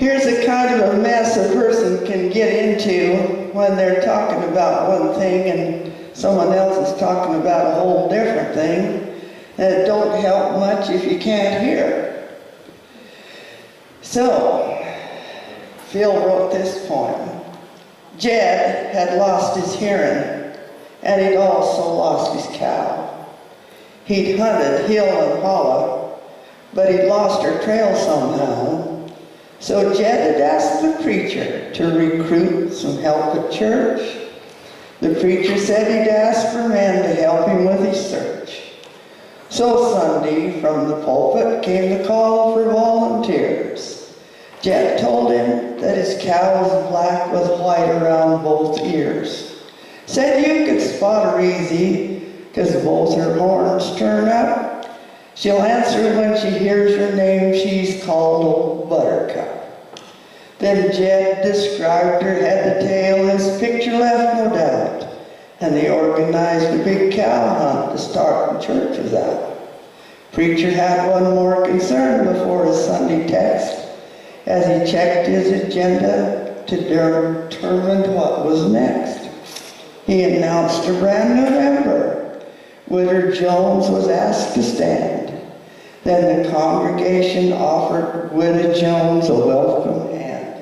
Here's the kind of a mess a person can get into when they're talking about one thing and someone else is talking about a whole different thing, and it don't help much if you can't hear. So, Phil wrote this poem. Jed had lost his hearing, and he'd also lost his cow. He'd hunted hill and hollow, but he'd lost her trail somehow. So Jed had asked the preacher to recruit some help at church. The preacher said he'd ask for men to help him with his search. So Sunday, from the pulpit, came the call for volunteers. Jed told him that his cow was black with white around both ears. Said you could spot her easy, 'cause both her horns turn up. She'll answer when she hears your name. She's called Old Buttercup. Then Jed described her head to tail. His picture left no doubt. And they organized a big cow hunt to start the church with that. Preacher had one more concern before his Sunday text as he checked his agenda to determine what was next. He announced a brand new member. Widow Jones was asked to stand. Then the congregation offered Widow Jones a welcome hand.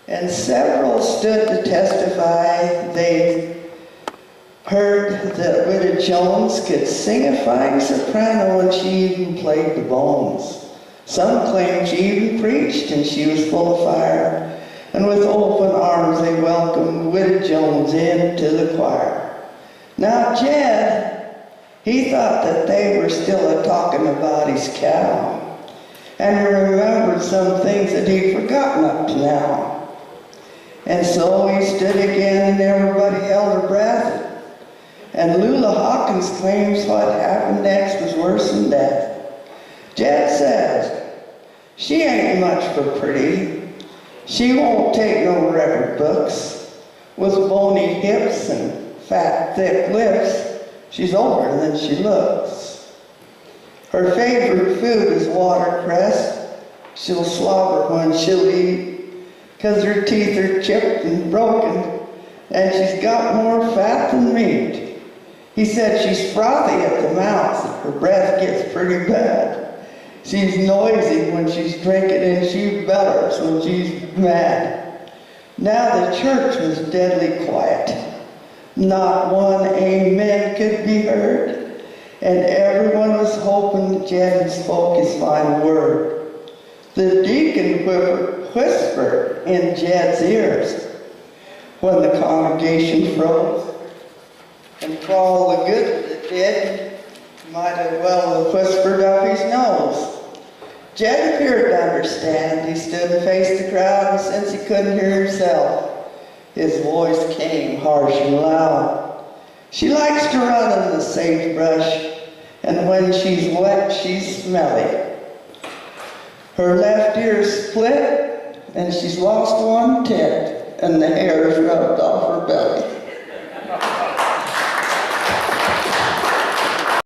And several stood to testify they heard that Widow Jones could sing a fine soprano, and she even played the bones. Some claimed she even preached, and she was full of fire. And with open arms they welcomed Widow Jones into the choir. Now Jed, he thought that they were still a-talking about his cow, and he remembered some things that he'd forgotten up to now. And so he stood again, and everybody held their breath. And Lula Hawkins claims what happened next was worse than death. Jed says, she ain't much for pretty. She won't take no record books. With bony hips and fat, thick lips, she's older than she looks. Her favorite food is watercress. She'll slobber when she'll eat, 'cause her teeth are chipped and broken, and she's got more fat than meat. He said she's frothy at the mouth. Her breath gets pretty bad. She's noisy when she's drinking, and she bellers when she's mad. Now the church was deadly quiet. Not one amen could be heard, and everyone was hoping Jed had spoke his final word. The deacon whispered in Jed's ears. When the congregation froze, and for all the good that did, might have well have whispered up his nose. Jed appeared to understand. He stood and faced the crowd, and since he couldn't hear himself, his voice came harsh and loud. She likes to run in the sagebrush, and when she's wet, she's smelly. Her left ear's split, and she's lost one tit, and the hair's rubbed off her belly.